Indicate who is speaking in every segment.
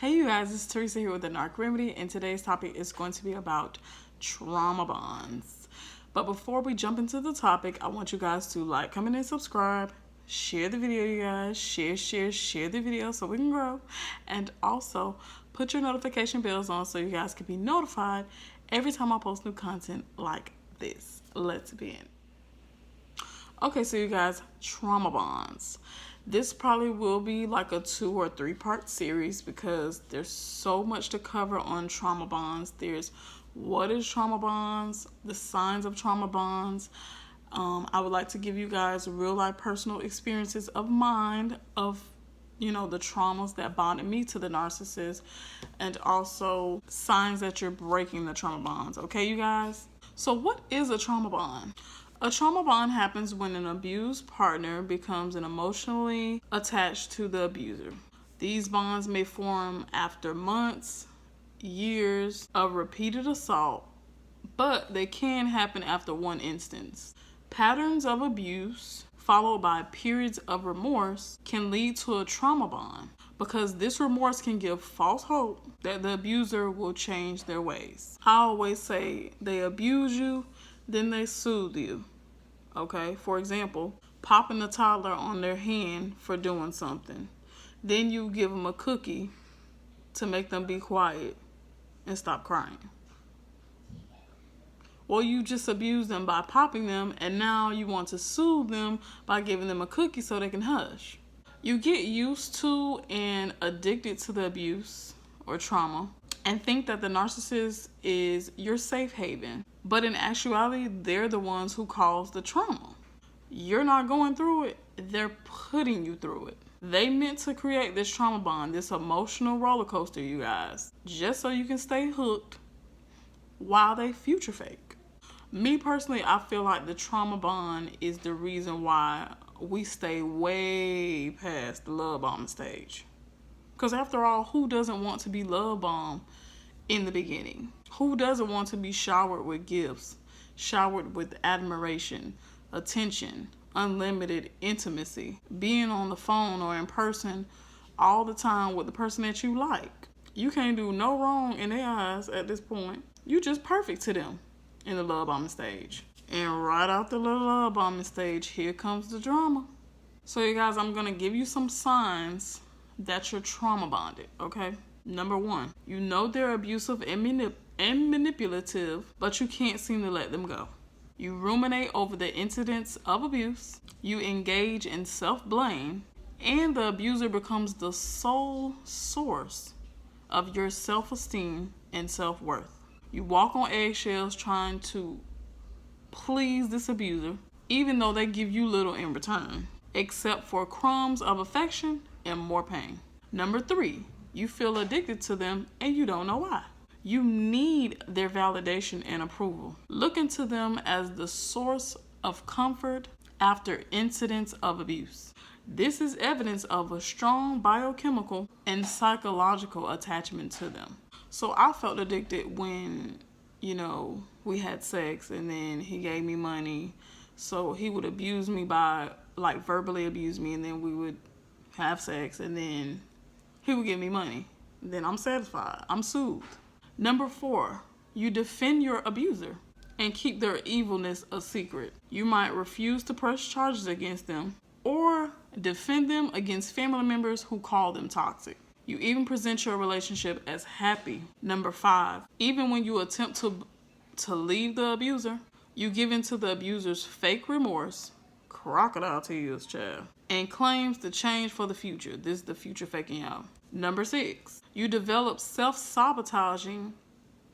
Speaker 1: Hey you guys, it's Teresa here with the Narc Remedy, and today's topic is going to be about trauma bonds. But before we jump into the topic, I want you guys to like, comment, and subscribe. Share the video, you guys. Share the video so we can grow. And also, put your notification bells on so you guys can be notified every time I post new content like this. Let's begin. Okay, so you guys, trauma bonds. This probably will be like a 2 or 3 part series because there's so much to cover on trauma bonds. There's what is trauma bonds, the signs of trauma bonds. I would like to give you guys real life personal experiences of mine of, the traumas that bonded me to the narcissist, and also signs that you're breaking the trauma bonds. Okay, you guys? So what is a trauma bond? A trauma bond happens when an abused partner becomes emotionally attached to the abuser. These bonds may form after months, years of repeated assault, but they can happen after one instance. Patterns of abuse followed by periods of remorse can lead to a trauma bond because this remorse can give false hope that the abuser will change their ways. I always say they abuse you, then they soothe you. Okay, for example, popping a toddler on their hand for doing something. Then you give them a cookie to make them be quiet and stop crying. Well, you just abuse them by popping them, and now you want to soothe them by giving them a cookie so they can hush. You get used to and addicted to the abuse or trauma and think that the narcissist is your safe haven. But in actuality, they're the ones who cause the trauma. You're not going through it, they're putting you through it. They meant to create this trauma bond, this emotional roller coaster, you guys, just so you can stay hooked while they future fake. Me personally, I feel like the trauma bond is the reason why we stay way past the love bombing stage. Because after all, who doesn't want to be love bombed in the beginning? Who doesn't want to be showered with gifts, showered with admiration, attention, unlimited intimacy, being on the phone or in person all the time with the person that you like? You can't do no wrong in their eyes at this point. You just perfect to them in the love bombing stage. And right after the love bombing stage, here comes the drama. So you guys, I'm going to give you some signs that you're trauma bonded, okay? Number 1, you know they're abusive and manipulative, but you can't seem to let them go. You ruminate over the incidents of abuse. You engage in self-blame, and the abuser becomes the sole source of your self-esteem and self-worth. You walk on eggshells trying to please this abuser, even though they give you little in return, except for crumbs of affection and more pain. Number 3, you feel addicted to them and you don't know why. You need their validation and approval. Looking to them as the source of comfort after incidents of abuse. This is evidence of a strong biochemical and psychological attachment to them. So I felt addicted when, we had sex and then he gave me money. So he would abuse me by, verbally abuse me, and then we would have sex and then he would give me money. Then I'm satisfied. I'm soothed. Number 4, you defend your abuser and keep their evilness a secret. You might refuse to press charges against them or defend them against family members who call them toxic. You even present your relationship as happy. Number 5, even when you attempt to leave the abuser, you give in to the abuser's fake remorse, crocodile tears, child, and claims to change for the future. This is the future faking y'all. Number 6, you develop self-sabotaging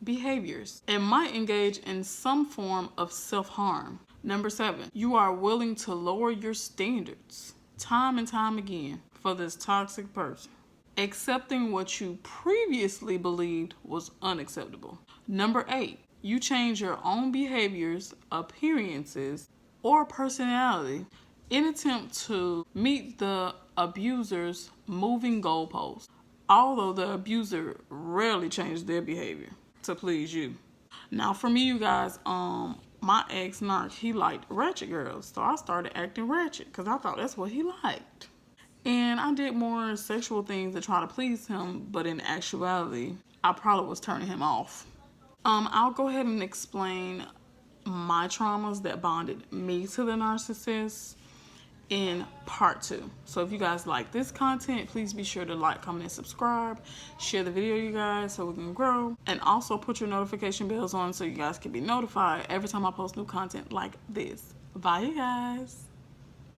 Speaker 1: behaviors and might engage in some form of self-harm. Number 7, you are willing to lower your standards time and time again for this toxic person, accepting what you previously believed was unacceptable. Number 8, you change your own behaviors, appearances, or personality in attempt to meet the abuser's moving goalposts, although the abuser rarely changes their behavior to please you. Now for me, you guys, my ex Narc, he liked ratchet girls, so I started acting ratchet because I thought that's what he liked. And I did more sexual things to try to please him, but in actuality, I probably was turning him off. I'll go ahead and explain my traumas that bonded me to the narcissist in part 2. So if you guys like this content, please be sure to like, comment, and subscribe. Share the video, you guys, so we can grow. And also put your notification bells on so you guys can be notified every time I post new content like this. Bye, you guys.